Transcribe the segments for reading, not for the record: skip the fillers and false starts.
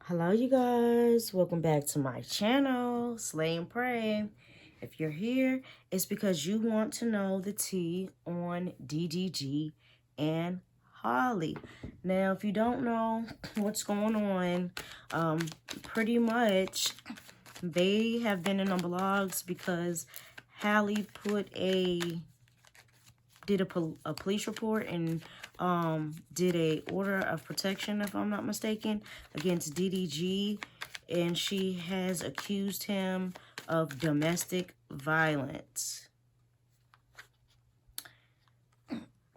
Hello you guys, welcome back to my channel, Slay and Pray. If you're here, it's because you want to know the tea on DDG and Halle. Now, if you don't know what's going on, pretty much they have been in the blogs because Halle did a police report and did a order of protection, if I'm not mistaken, against DDG, and she has accused him of domestic violence.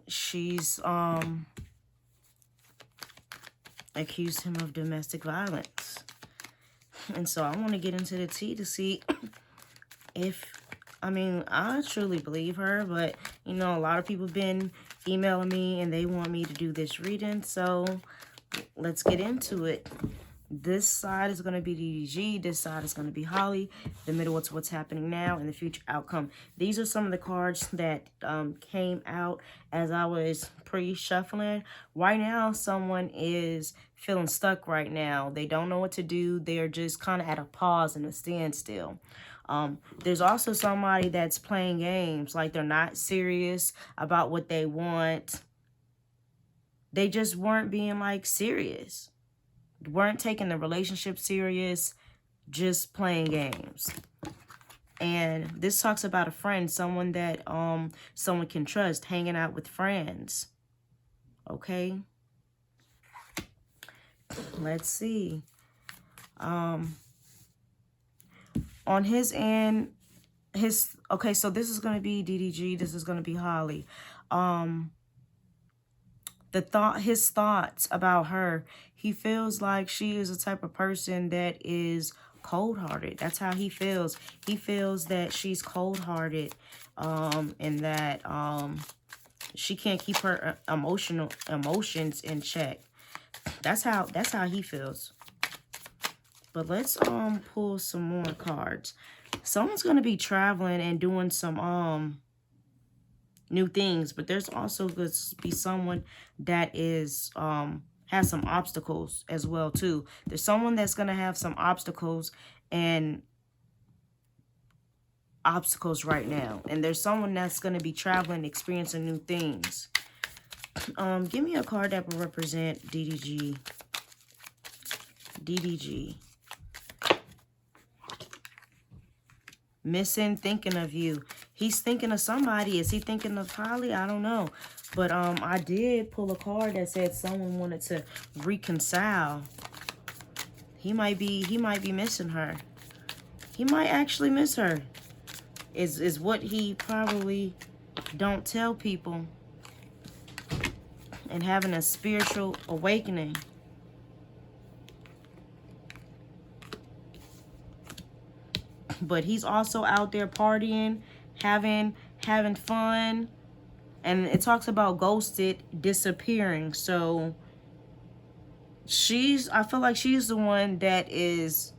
She's accused him of domestic violence. And so I want to get into the tea to see if, I truly believe her, but, you know, a lot of people have been emailing me and they want me to do this reading, so let's get into it. This side is going to be DDG, this side is going to be Halle, the middle is what's happening now and the future outcome. These are some of the cards that came out as I was pre-shuffling. Right now, someone is feeling stuck right now. They don't know what to do. They're just kind of at a pause and a standstill. There's also somebody that's playing games, like they're not serious about what they want. They just weren't being like serious. Weren't taking the relationship serious, just playing games. And this talks about a friend, someone that someone can trust, hanging out with friends. Okay? Let's see. On his end, okay, so this is going to be DDG, this is going to be Halle. His thoughts about her, he feels like she is a type of person that is cold-hearted. That's how he feels. He feels that she's cold-hearted, and that she can't keep her emotions in check. That's how he feels. But let's pull some more cards. Someone's gonna be traveling and doing some new things, but there's also going to be someone that is has some obstacles as well too. There's someone that's gonna have some obstacles right now, and there's someone that's gonna be traveling, experiencing new things. Give me a card that will represent DDG. DDG. Missing, thinking of you. He's thinking of somebody. Is he thinking of Halle? I don't know. But I did pull a card that said someone wanted to reconcile. He might be missing her. He might actually miss her. Is what he probably don't tell people. And having a spiritual awakening. But he's also out there partying, having fun. And it talks about ghosted, disappearing. So I feel like she's the one that is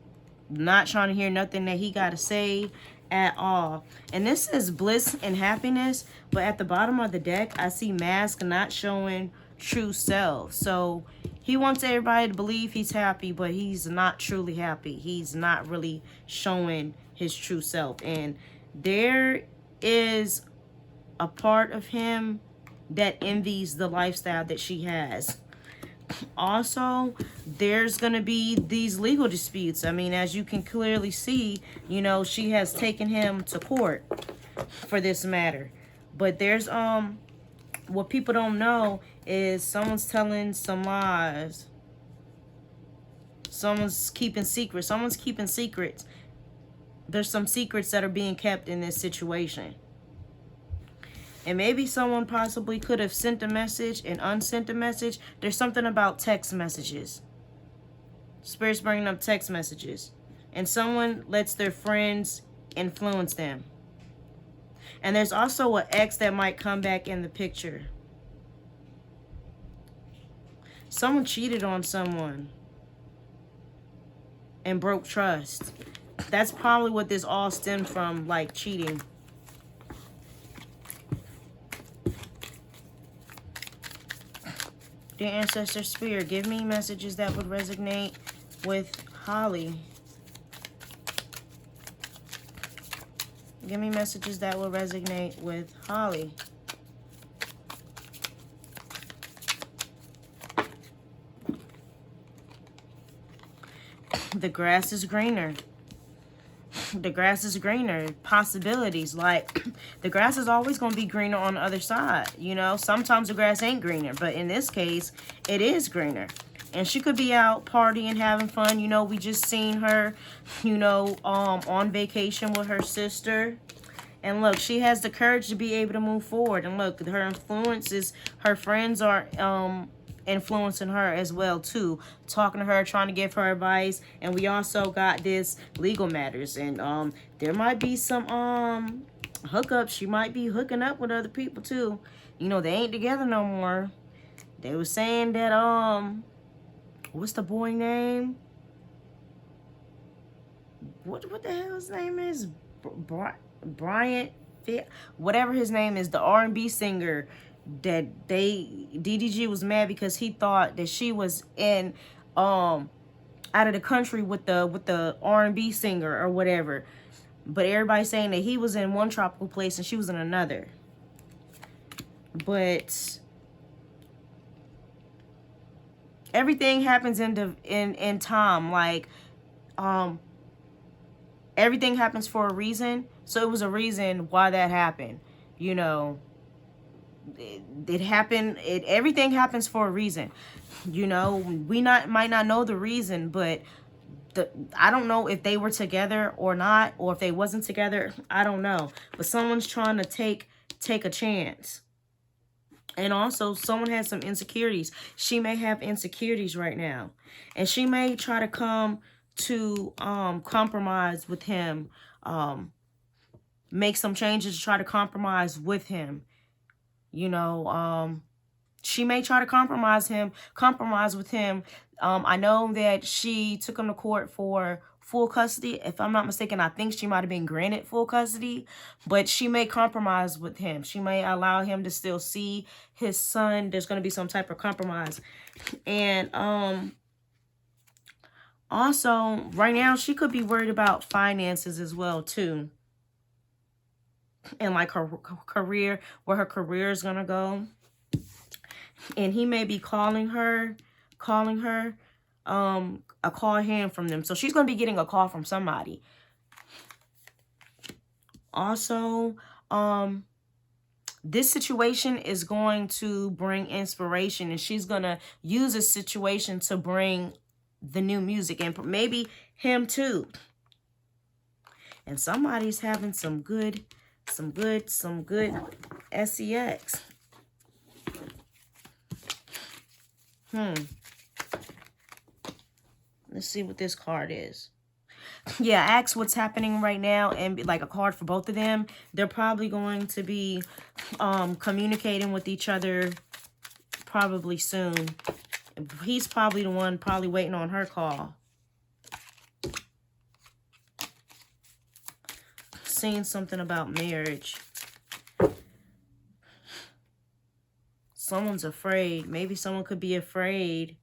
not trying to hear nothing that he got to say at all. And this is bliss and happiness, but at the bottom of the deck, I see mask not showing true self. So he wants everybody to believe he's happy, but he's not truly happy. He's not really showing his true self. And there is a part of him that envies the lifestyle that she has. Also, there's going to be these legal disputes. I mean, as you can clearly see, you know, she has taken him to court for this matter. But there's what people don't know is someone's telling some lies. Someone's keeping secrets. Someone's keeping secrets. There's some secrets that are being kept in this situation. And maybe someone possibly could have sent a message and unsent a message. There's something about text messages. Spirit's bringing up text messages. And someone lets their friends influence them. And there's also an ex that might come back in the picture. Someone cheated on someone and broke trust. That's probably what this all stemmed from, like cheating. Dear Ancestor Spirit, give me messages that would resonate with Halle. Give me messages that will resonate with Halle. The grass is greener. The grass is greener. Possibilities. Like, the grass is always going to be greener on the other side. You know, sometimes the grass ain't greener. But in this case, it is greener. And she could be out partying, having fun. You know, we just seen her, you know, on vacation with her sister. And look, she has the courage to be able to move forward. And look, her influences, her friends are influencing her as well too, talking to her, trying to give her advice. And we also got this legal matters, and there might be some hookups. She might be hooking up with other people too. You know, they ain't together no more. They were saying that what's the boy name, what the hell his name is, Bryant, whatever his name is, the R&B singer, that DDG was mad because he thought that she was in out of the country with the R&B singer or whatever. But everybody's saying that he was in one tropical place and she was in another. But everything happens in time. Like, everything happens for a reason. So it was a reason why that happened. You know, it happened. Everything happens for a reason. You know, we might not know the reason, but I don't know if they were together or not, or if they wasn't together. I don't know. But someone's trying to take a chance. And also, someone has some insecurities. She may have insecurities right now. And she may try to come to compromise with him. Make some changes to try to compromise with him. You know, she may try to compromise with him. I know that she took him to court for full custody. If I'm not mistaken, I think she might have been granted full custody. But she may compromise with him. She may allow him to still see his son. There's going to be some type of compromise. And also, right now, she could be worried about finances as well, too. And like her career, where her career is going to go. And he may be calling her, a call him from them. So she's going to be getting a call from somebody. Also, this situation is going to bring inspiration, and she's going to use this situation to bring the new music, and maybe him too. And somebody's having some good sex. Let's see what this card is. Yeah, ask what's happening right now, and like a card for both of them. They're probably going to be communicating with each other probably soon. He's probably the one waiting on her call. Seeing something about marriage. Someone's afraid. Maybe someone could be afraid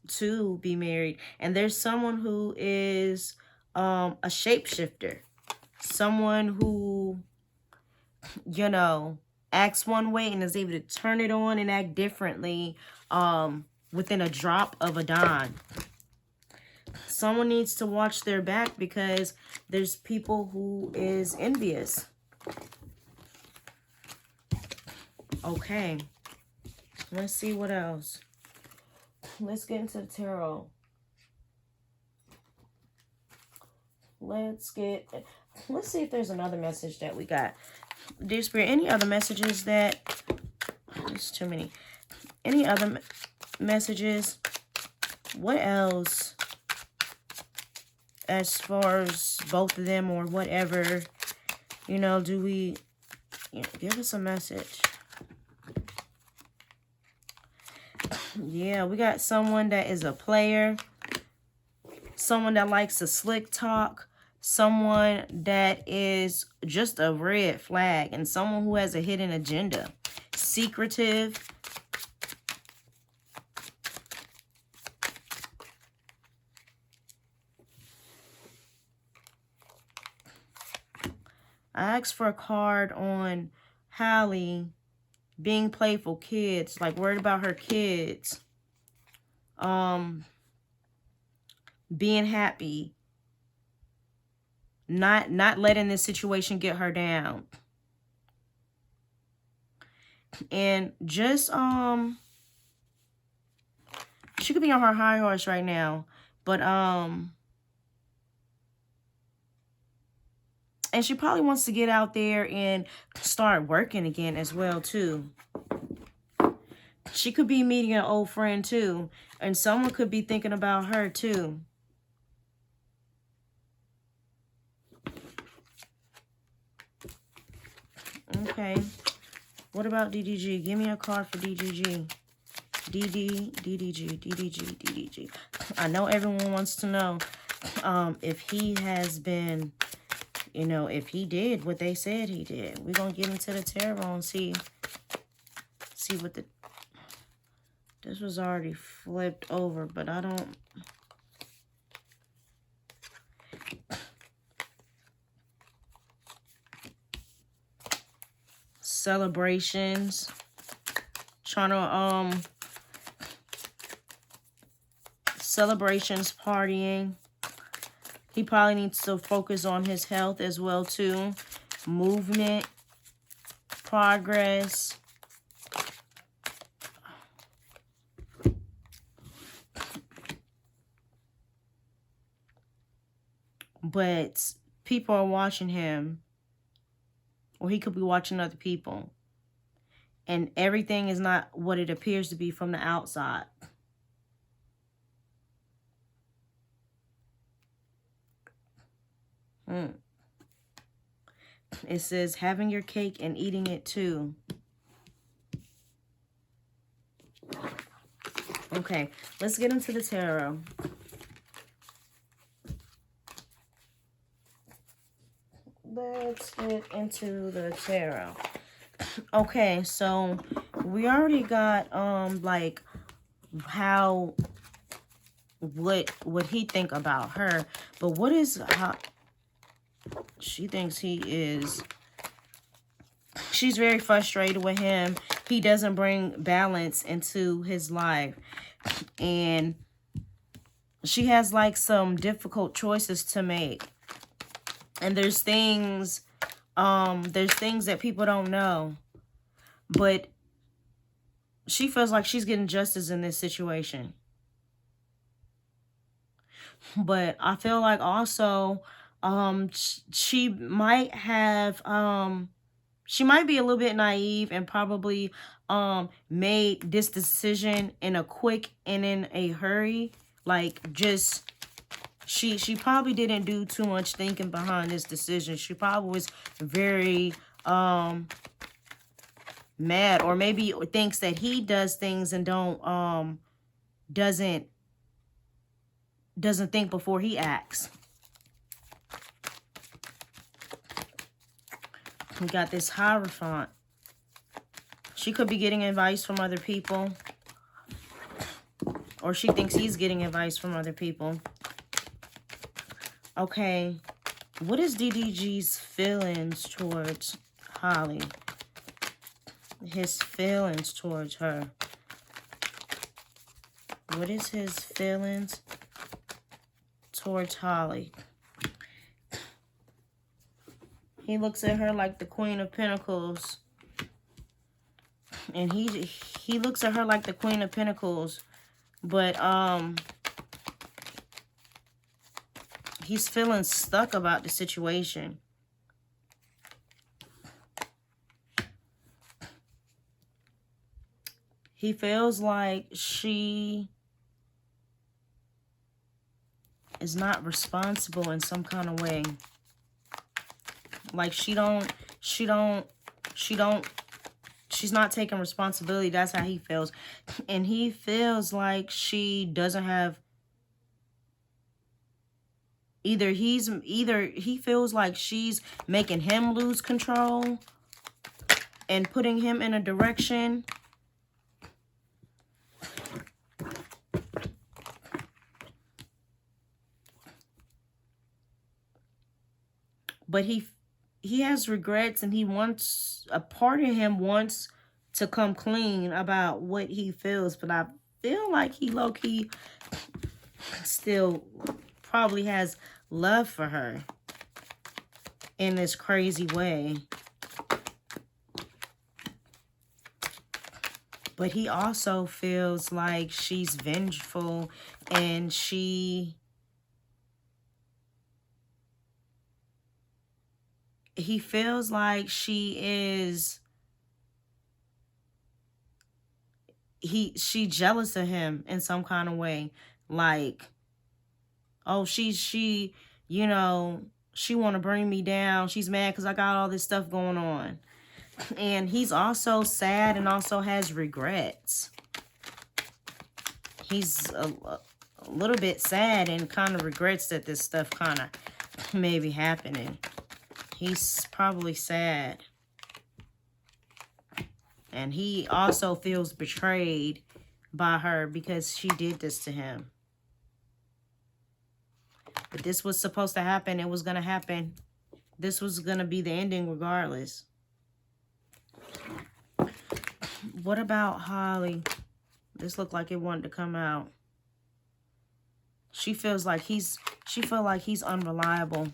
to be married. And there's someone who is a shapeshifter. Someone who, you know, acts one way and is able to turn it on and act differently within a drop of a dime. Someone needs to watch their back because there's people who is envious. Okay. Let's see what else. Let's get into the tarot. Let's see if there's another message that we got. Dear Spirit, any other messages that... There's too many. Any other messages? What else? As far as both of them or whatever, you know, do we... You know, give us a message. Yeah, we got someone that is a player. Someone that likes to slick talk. Someone that is just a red flag. And someone who has a hidden agenda. Secretive. I asked for a card on Halle being playful, kids, like worried about her kids. Being happy. Not letting this situation get her down. And just she could be on her high horse right now, but and she probably wants to get out there and start working again as well too. She could be meeting an old friend too, and someone could be thinking about her too. Okay. What about DDG? Give me a card for DDG. DDG. I know everyone wants to know if he has been, you know, if he did what they said he did. We're going to get into the tarot and see what the... This was already flipped over, but I don't... Celebrations. Trying to, celebrations, partying. He probably needs to focus on his health as well, too. Movement. Progress. But people are watching him. Or he could be watching other people. And everything is not what it appears to be from the outside. It says having your cake and eating it too. Okay, let's get into the tarot. Let's get into the tarot. Okay, so we already got like how what he think about her, but what is how she thinks he is. She's very frustrated with him. He doesn't bring balance into his life, and she has like some difficult choices to make. And there's things that people don't know. But she feels like she's getting justice in this situation. But I feel like also she might have she might be a little bit naive and probably made this decision in a quick and in a hurry. Like just she probably didn't do too much thinking behind this decision. She probably was very mad, or maybe thinks that he does things and doesn't think before he acts. We got this Hierophant. She could be getting advice from other people, or she thinks he's getting advice from other people. Okay, what is DDG's feelings towards Halle? His feelings towards her. What is his feelings towards Halle? He looks at her like the Queen of Pentacles. And he looks at her like the Queen of Pentacles. But he's feeling stuck about the situation. He feels like she is not responsible in some kind of way. Like she's not taking responsibility. That's how he feels. And he feels like she doesn't have, either he feels like she's making him lose control and putting him in a direction. But he he has regrets, and he wants, a part of him wants to come clean about what he feels, but I feel like he low-key still probably has love for her in this crazy way. But he also feels like she's vengeful, and he feels like she's jealous of him in some kind of way. Like, oh, she you know, she want to bring me down. She's mad because I got all this stuff going on. And he's also sad and also has regrets. He's a little bit sad and kind of regrets that this stuff kind of may be happening. He's probably sad. And he also feels betrayed by her because she did this to him. But this was supposed to happen. It was going to happen. This was going to be the ending regardless. What about Halle? This looked like it wanted to come out. She feels like he's unreliable.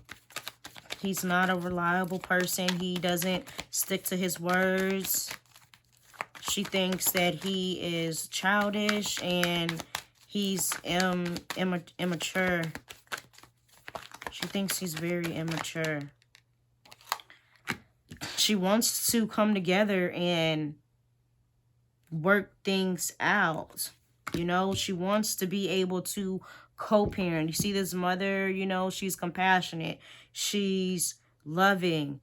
He's not a reliable person. He doesn't stick to his words. She thinks that he is childish and he's immature. She thinks he's very immature. She wants to come together and work things out. You know, she wants to be able to co-parent. You see this mother, you know, she's compassionate. She's loving.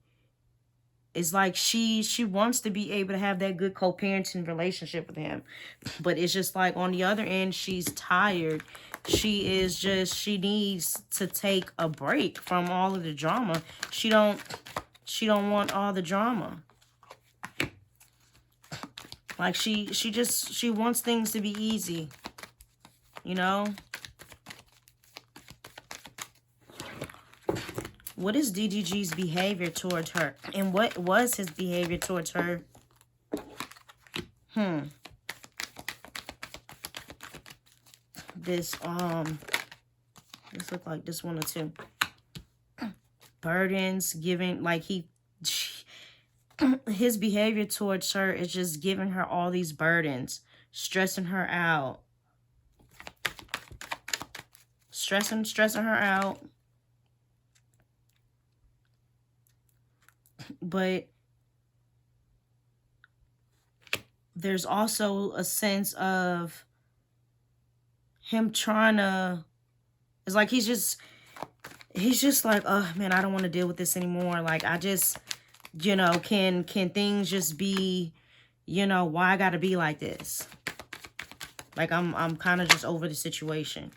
It's like she wants to be able to have that good co-parenting relationship with him. But it's just like on the other end, she's tired. She needs to take a break from all of the drama. She don't want all the drama. Like she wants things to be easy. You know? What is DDG's behavior towards her? And what was his behavior towards her? This look like this one or two. Burdens, giving, like his behavior towards her is just giving her all these burdens, stressing her out. Stressing her out. But there's also a sense of him trying to, it's like he's just like, oh man, I don't want to deal with this anymore. Like, I just, you know, can things just be, you know, why I gotta be like this? Like, I'm kind of just over the situation.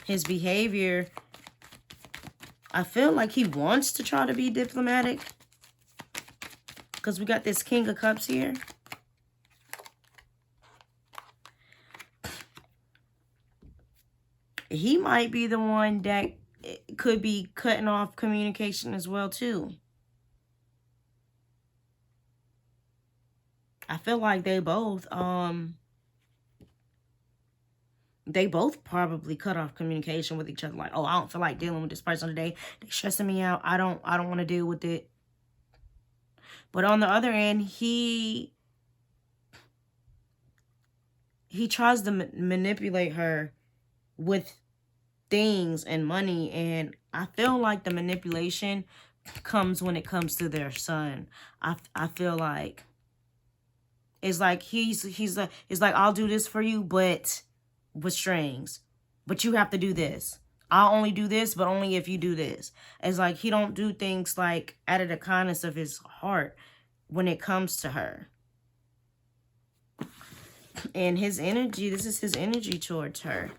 His behavior, I feel like he wants to try to be diplomatic. Because we got this King of Cups here. He might be the one that could be cutting off communication as well, too. I feel like they both probably cut off communication with each other. Like, oh, I don't feel like dealing with this person today. They're stressing me out. I don't want to deal with it. But on the other end, he tries to manipulate her with things and money. And I feel like the manipulation comes when it comes to their son. I feel like it's like he's like, I'll do this for you, but with strings. But you have to do this. I'll only do this, but only if you do this. It's like he don't do things like out of the kindness of his heart when it comes to her. And his energy, this is his energy towards her.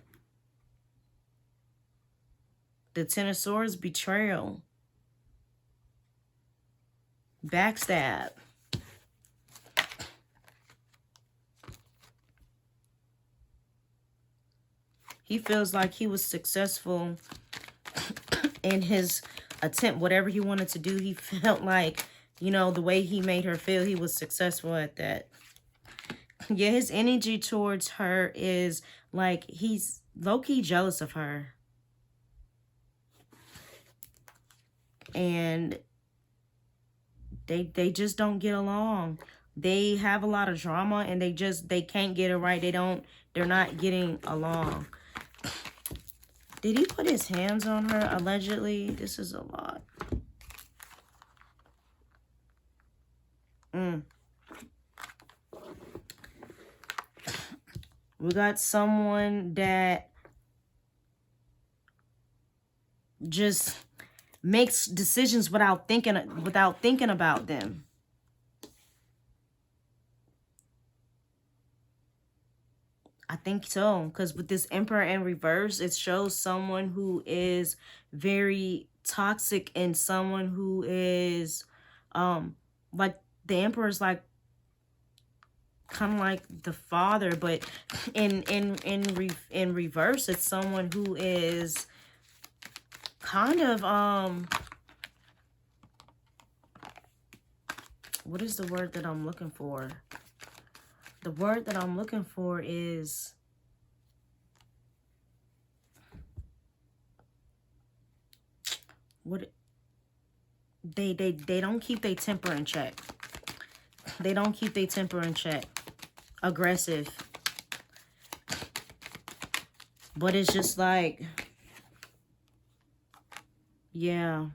The Ten of Swords, betrayal. Backstab. He feels like he was successful in his attempt, whatever he wanted to do, he felt like, you know, the way he made her feel, he was successful at that. Yeah, his energy towards her is like he's low-key jealous of her. And they just don't get along. They have a lot of drama and they can't get it right. They're not getting along. Did he put his hands on her allegedly? This is a lot. We got someone that just makes decisions without thinking about them. I think so, because with this Emperor in reverse, it shows someone who is very toxic and someone who is like the Emperor's like kind of like the father, but in reverse, it's someone who is kind of what is the word that I'm looking for? The word that I'm looking for is what they don't keep their temper in check. They don't keep their temper in check. Aggressive. But it's just like, yeah.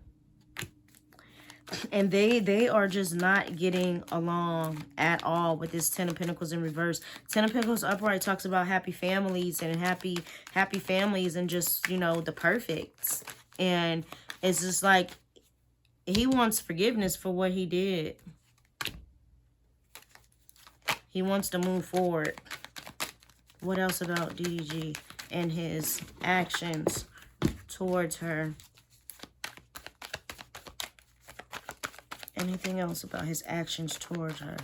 And they are just not getting along at all with this Ten of Pentacles in reverse. Ten of Pentacles upright talks about happy families and happy families and just, you know, the perfects. And it's just like he wants forgiveness for what he did. He wants to move forward. What else about DDG and his actions towards her? Anything else about his actions towards her?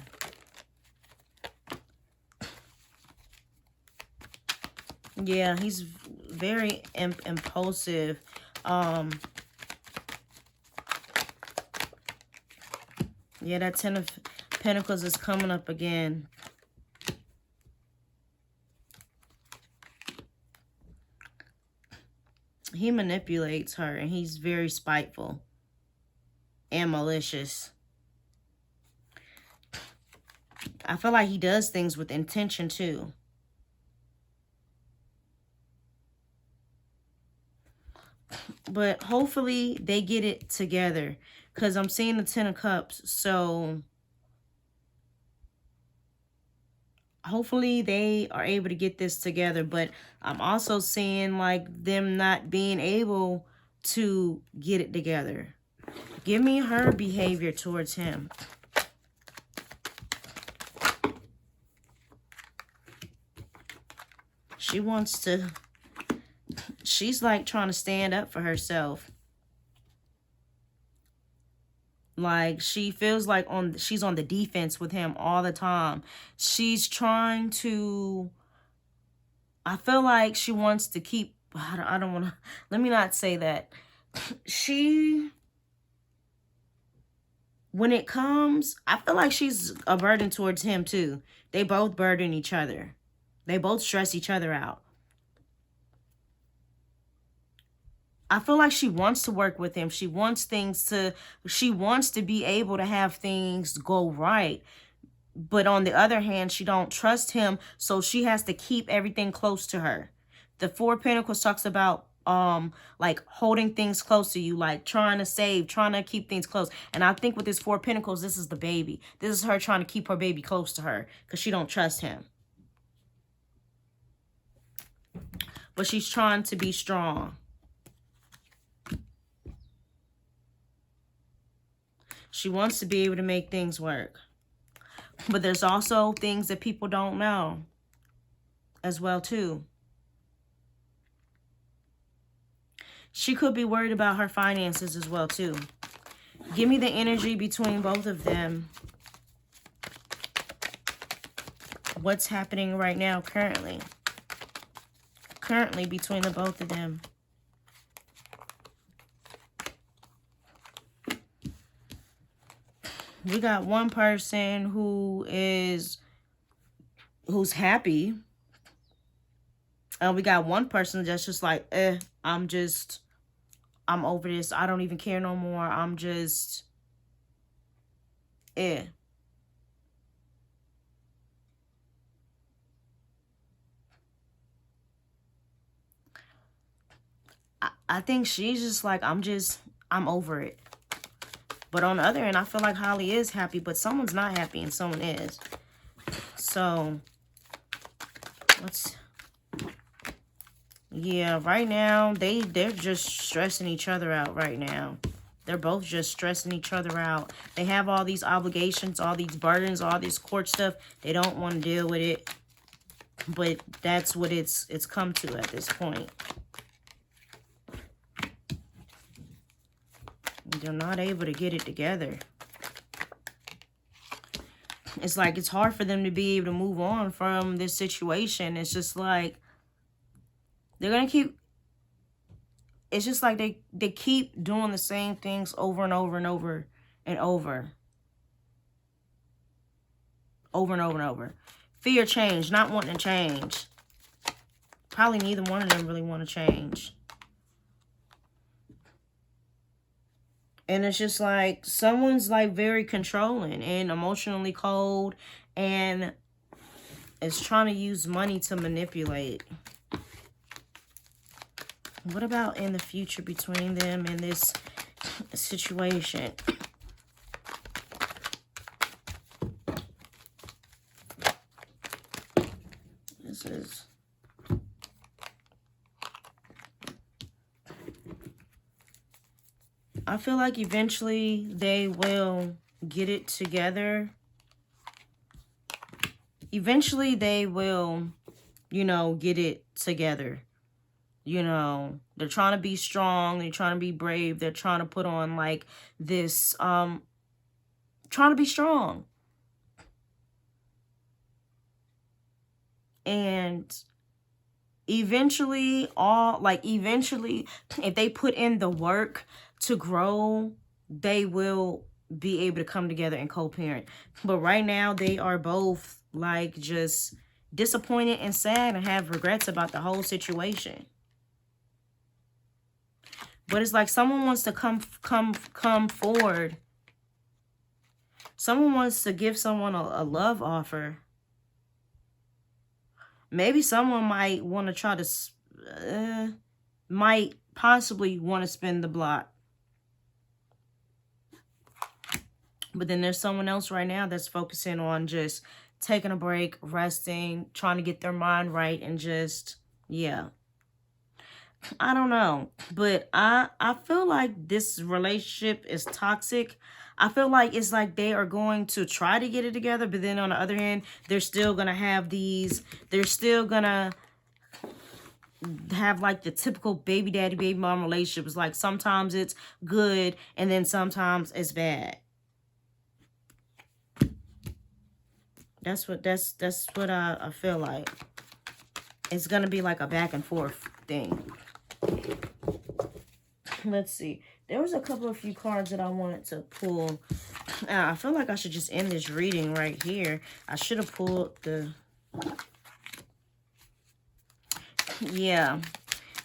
Yeah, he's very impulsive. Yeah, that Ten of Pentacles is coming up again. He manipulates her and he's very spiteful and malicious. I feel like he does things with intention too. But hopefully they get it together, because I'm seeing the Ten of Cups. So hopefully they are able to get this together. But I'm also seeing like them not being able to get it together. Give me her behavior towards him. She wants to, she's like trying to stand up for herself. Like she feels like she's on the defense with him all the time. She's trying to, I feel like she wants to keep, I don't want to, let me not say that. When it comes, I feel like she's a burden towards him too. They both burden each other. They both stress each other out. I feel like she wants to work with him. She wants to be able to have things go right. But on the other hand, she don't trust him, so she has to keep everything close to her. The Four of Pentacles talks about like holding things close to you, like trying to save, trying to keep things close. And I think with this Four of Pentacles, this is the baby. This is her trying to keep her baby close to her because she don't trust him. But she's trying to be strong. She wants to be able to make things work. But there's also things that people don't know as well too. She could be worried about her finances as well too. Give me the energy between both of them. What's happening right now currently? Currently between the both of them. We got one person who's happy. And we got one person that's just like, I'm over this. I don't even care no more. I'm just, I think she's just like, I'm over it. But on the other end, I feel like Halle is happy, but someone's not happy and someone is. So, yeah, right now, they're just stressing each other out right now. They're both just stressing each other out. They have all these obligations, all these burdens, all this court stuff. They don't want to deal with it. But that's what it's come to at this point. They're not able to get it together. It's like it's hard for them to be able to move on from this situation. It's just like they're going to keep... It's just like they keep doing the same things over and over and over and over. Over and over and over. Fear change, not wanting to change. Probably neither one of them really want to change. And it's just like someone's like very controlling and emotionally cold and is trying to use money to manipulate. What about in the future between them and this situation? This is... I feel like eventually they will get it together. Eventually they will, you know, get it together. You know, they're trying to be strong. They're trying to be brave. They're trying to put on like this, trying to be strong. And eventually, if they put in the work to grow, they will be able to come together and co-parent. But right now, they are both like just disappointed and sad and have regrets about the whole situation. But it's like someone wants to come forward. Someone wants to give someone a love offer. Maybe someone might want to try to, might possibly want to spin the block. But then there's someone else right now that's focusing on just taking a break, resting, trying to get their mind right, and just, yeah. I don't know. But I feel like this relationship is toxic. I feel like it's like they are going to try to get it together, but then on the other hand, they're still going to have these, they're still going to have like the typical baby daddy, baby mom relationship. It's like sometimes it's good and then sometimes it's bad. That's what I feel like. It's going to be like a back and forth thing. Let's see. There was a few cards that I wanted to pull. I feel like I should just end this reading right here. I should have pulled the... Yeah.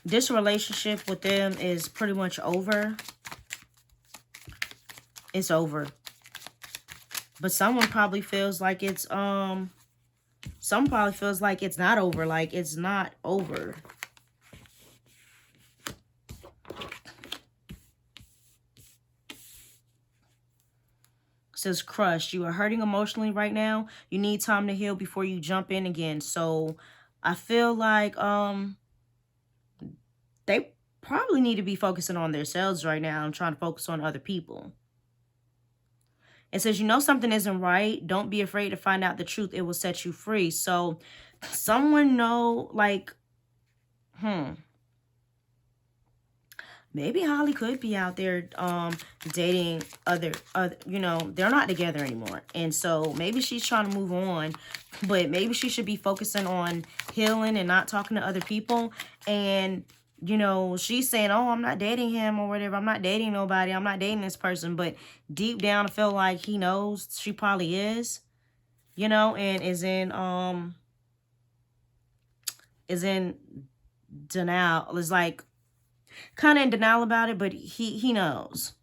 This relationship with them is pretty much over. It's over. But someone probably feels like it's, someone probably feels like it's not over. Like, it's not over. Says crushed. You are hurting emotionally right now. You need time to heal before you jump in again. So I feel like they probably need to be focusing on themselves right now and trying to focus on other people. It says, you know something isn't right. Don't be afraid to find out the truth. It will set you free. So someone know, like, maybe Halle could be out there dating other, you know, they're not together anymore. And so maybe she's trying to move on, but maybe she should be focusing on healing and not talking to other people. And you know, she's saying, oh, I'm not dating him or whatever. I'm not dating nobody. I'm not dating this person. But deep down, I feel like he knows she probably is, you know, and is in denial. Is like kind of in denial about it, but he knows.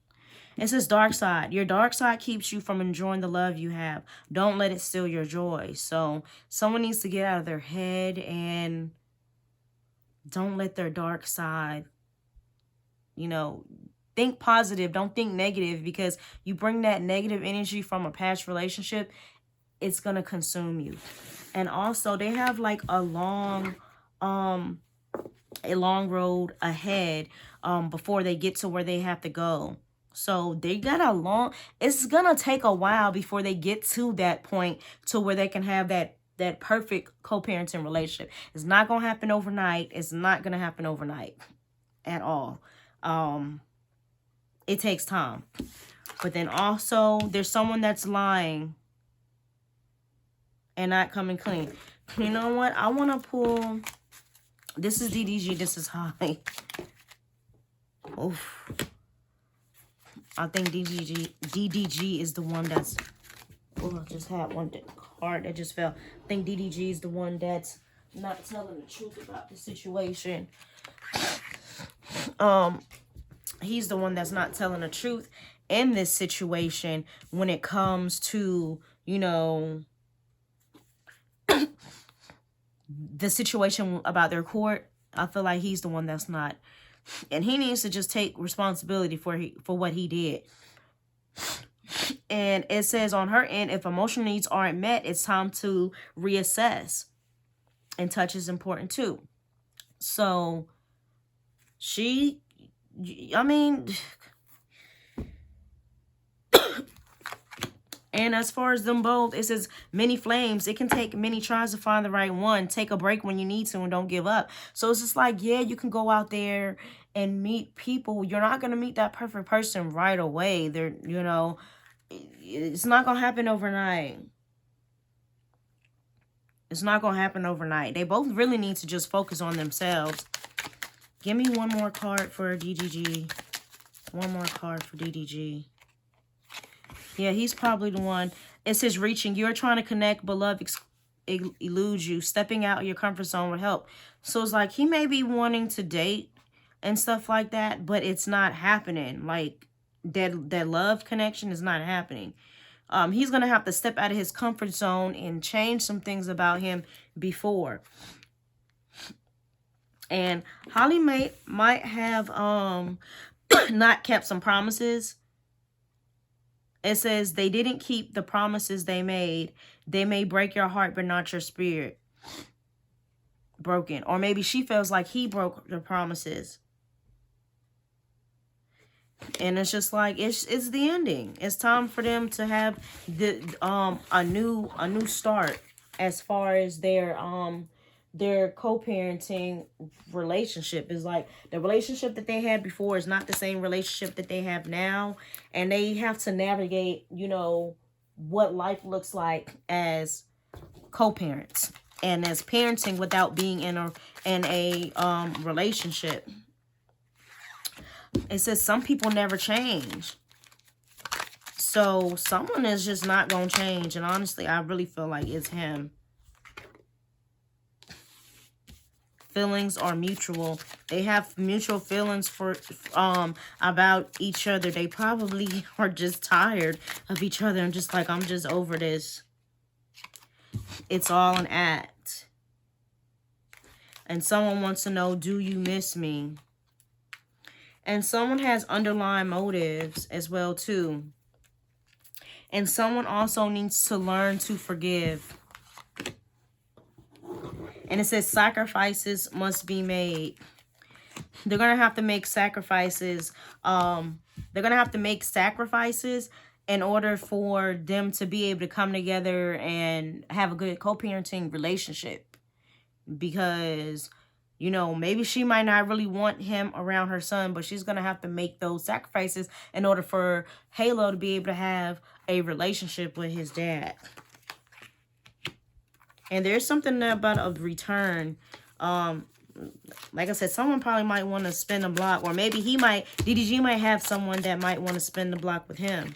It says dark side. Your dark side keeps you from enjoying the love you have. Don't let it steal your joy. So someone needs to get out of their head and don't let their dark side, you know, think positive. Don't think negative, because you bring that negative energy from a past relationship, it's going to consume you. And also they have like a long road ahead before they get to where they have to go. So they got it's gonna take a while before they get to that point to where they can have that perfect co-parenting relationship. It's not gonna happen overnight. It's not gonna happen overnight at all. It takes time. But then also there's someone that's lying and not coming clean. You know what? I want to pull. This is DDG. This is Halle. Oof. I think DDG is the one that's... Oh, I just had one card that just fell. I think DDG is the one that's not telling the truth about the situation. He's the one that's not telling the truth in this situation when it comes to, you know, the situation about their court. I feel like he's the one that's not. And he needs to just take responsibility for what he did. And it says on her end, if emotional needs aren't met, it's time to reassess. And touch is important too. So I mean, and as far as them both, it says many flames. It can take many tries to find the right one. Take a break when you need to and don't give up. So it's just like, yeah, you can go out there and meet people. You're not going to meet that perfect person right away. They're, you know, it's not going to happen overnight. It's not going to happen overnight. They both really need to just focus on themselves. Give me one more card for DDG. One more card for DDG. Yeah, he's probably the one. It says reaching. You're trying to connect, but love eludes you. Stepping out of your comfort zone would help. So it's like he may be wanting to date and stuff like that, but it's not happening. Like that love connection is not happening. He's going to have to step out of his comfort zone and change some things about him before. And Halle might have not kept some promises. It says they didn't keep the promises they made. They may break your heart, but not your spirit. Broken. Or maybe she feels like he broke the promises. And it's just like, it's the ending. It's time for them to have a new start as far as their co-parenting relationship. Is like the relationship that they had before is not the same relationship that they have now, and they have to navigate, you know, what life looks like as co-parents and as parenting without being in a relationship. It says some people never change. So someone is just not going to change. And honestly, I really feel like it's him. Feelings are mutual. They have mutual feelings for about each other. They probably are just tired of each other and just like, I'm just over this. It's all an act. And someone wants to know, do you miss me? And someone has underlying motives as well too. And someone also needs to learn to forgive. And it says sacrifices must be made. They're going to have to make sacrifices. They're going to have to make sacrifices in order for them to be able to come together and have a good co-parenting relationship. Because, you know, maybe she might not really want him around her son, but she's going to have to make those sacrifices in order for Halo to be able to have a relationship with his dad. And there's something about a return. like I said, someone probably might want to spin the block, or maybe he might, DDG might have someone that might want to spin the block with him.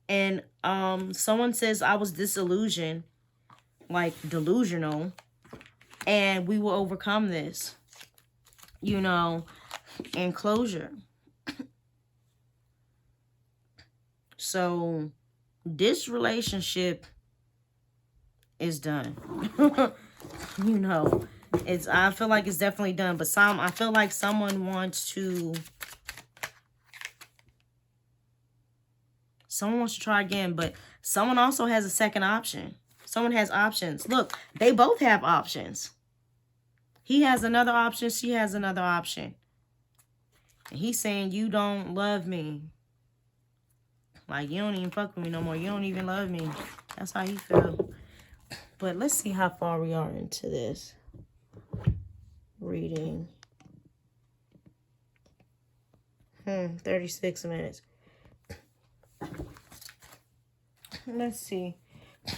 And someone says, I was disillusioned, like delusional, and we will overcome this, you know, and closure. So this relationship is done. You know, I feel like it's definitely done, but I feel like someone wants to try again, but someone also has a second option. Someone has options. Look, they both have options. He has another option. She has another option. And he's saying, you don't love me. Like, you don't even fuck with me no more. You don't even love me. That's how he feels. But let's see how far we are into this reading. 36 minutes. Let's see.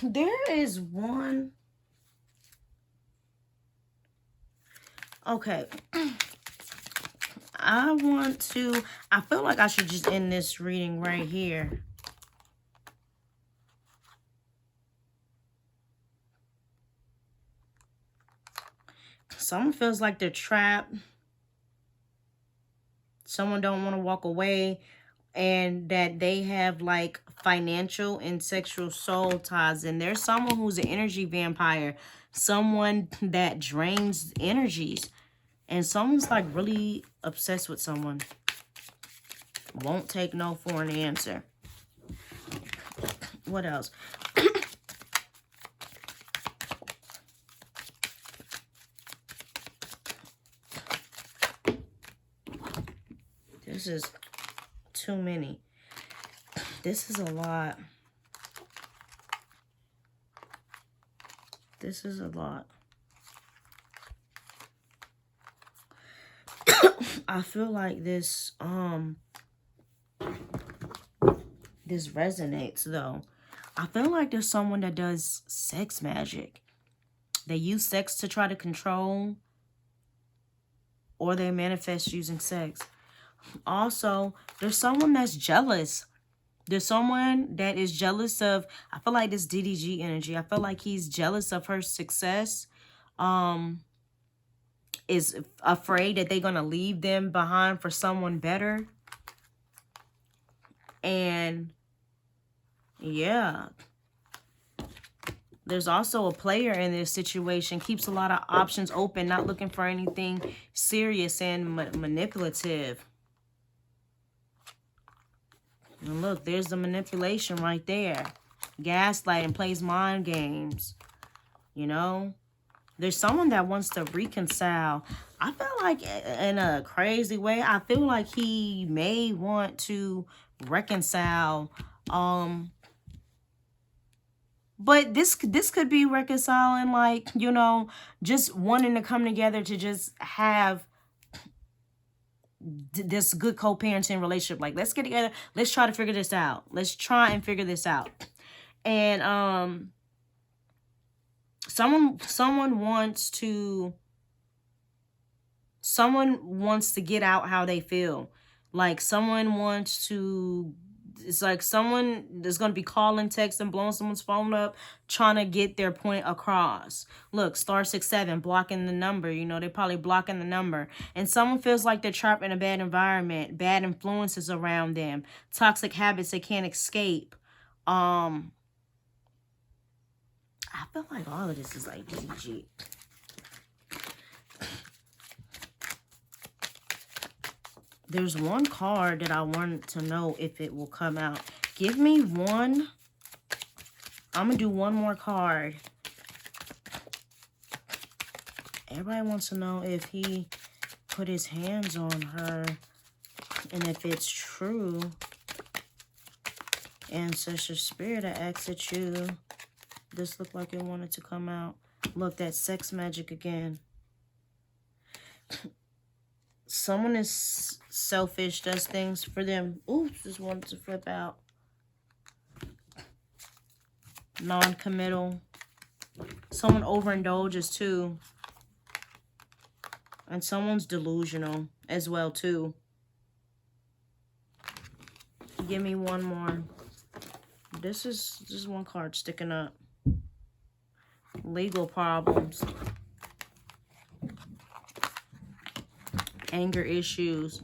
There is one. Okay. I feel like I should just end this reading right here. Someone feels like they're trapped. Someone don't want to walk away, and that they have like financial and sexual soul ties. And there's someone who's an energy vampire, someone that drains energies, and someone's like really obsessed with someone. Won't take no for an answer. What else? This is too many. This is a lot. This is a lot. I feel like this resonates though. I feel like there's someone that does sex magic. They use sex to try to control, or they manifest using sex. Also, there's someone that's jealous. There's someone that is jealous of, I feel like this DDG energy. I feel like he's jealous of her success. Is afraid that they're going to leave them behind for someone better. And yeah. There's also a player in this situation. Keeps a lot of options open, not looking for anything serious and manipulative. And look, there's the manipulation right there. Gaslighting, plays mind games. You know? There's someone that wants to reconcile. I feel like in a crazy way, I feel like he may want to reconcile. But this could be reconciling, like, you know, just wanting to come together to just have this good co-parenting relationship. Like, let's get together. Let's try to figure this out. Let's try and figure this out. And someone wants to get out how they feel. Like, someone wants to, it's like someone is going to be calling, texting, blowing someone's phone up, trying to get their point across. Look, star 67, blocking the number. You know, they're probably blocking the number. And someone feels like they're trapped in a bad environment, bad influences around them, toxic habits they can't escape. I feel like all of this is like DDG. There's one card that I want to know if it will come out. Give me one. I'm going to do one more card. Everybody wants to know if he put his hands on her and if it's true. Ancestor spirit, I asked at you. This looked like it wanted to come out. Look, that sex magic again. Someone is selfish, does things for them. Oops, just wanted to flip out. Non-committal. Someone overindulges too. And someone's delusional as well too. Give me one more. This is one card sticking up. Legal problems. Anger issues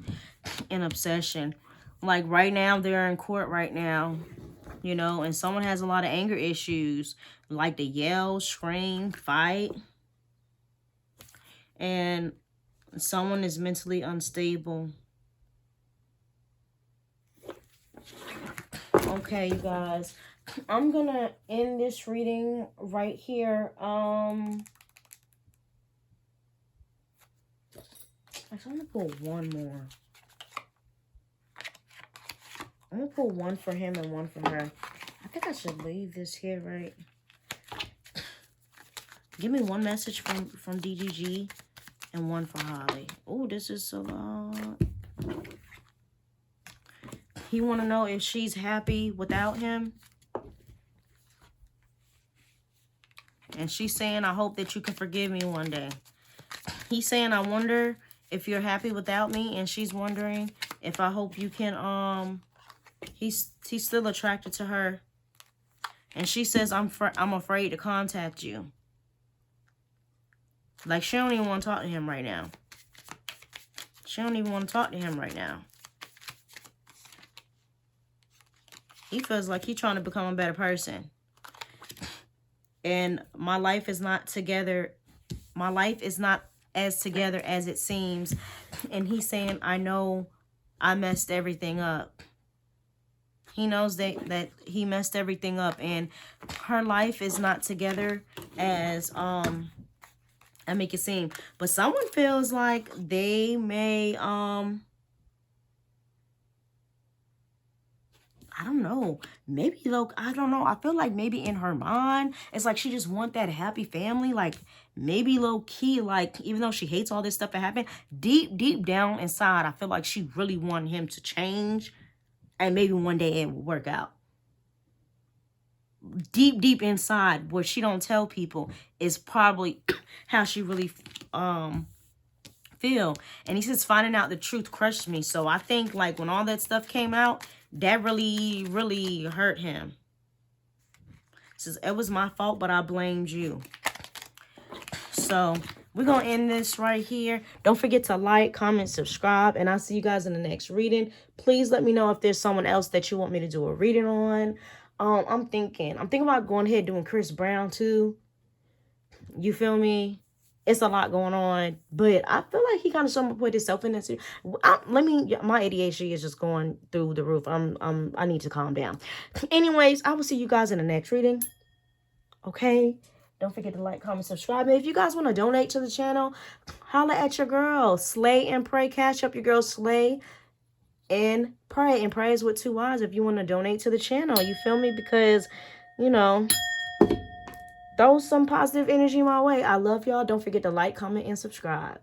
and obsession. Like right now, they're in court right now. You know, and someone has a lot of anger issues. Like to yell, scream, fight. And someone is mentally unstable. Okay, you guys. I'm gonna end this reading right here. Actually, I'm gonna pull one more. I'm gonna pull one for him and one for her. I think I should leave this here, right? Give me one message from DDG and one for Halle. Oh, this is a lot. He want to know if she's happy without him. And she's saying, I hope that you can forgive me one day. He's saying, I wonder if you're happy without me. And she's wondering if I hope you can, he's still attracted to her. And she says, I'm afraid to contact you. Like, she don't even want to talk to him right now. She don't even want to talk to him right now. He feels like he's trying to become a better person. And my life is not together. My life is not as together as it seems. And he's saying, I know I messed everything up. He knows that he messed everything up. And her life is not together as I make it seem. But someone feels like they may I don't know. Maybe, look, I don't know. I feel like maybe in her mind, it's like she just want that happy family. Like, maybe low-key, like, even though she hates all this stuff that happened, deep down inside, I feel like she really want him to change. And maybe one day it will work out. Deep inside, what she don't tell people is probably how she really feel. And he says, finding out the truth crushed me. So I think, like, when all that stuff came out, that really hurt him. He says, it was my fault, but I blamed you. So we're going to end this right here. Don't forget to like, comment, subscribe, and I'll see you guys in the next reading. Please let me know if there's someone else that you want me to do a reading on. I'm thinking about going ahead doing Chris Brown too. You feel me? It's a lot going on, but I feel like he kind of somewhat put himself in this. My ADHD is just going through the roof. I need to calm down. Anyways, I will see you guys in the next reading. Okay? Don't forget to like, comment, subscribe. And if you guys want to donate to the channel, holla at your girl. Slay and Pray. Cash up your girl, Slay and Pray. And Pray is with 2 Y's if you want to donate to the channel. You feel me? Because, you know, throw some positive energy my way. I love y'all. Don't forget to like, comment, and subscribe.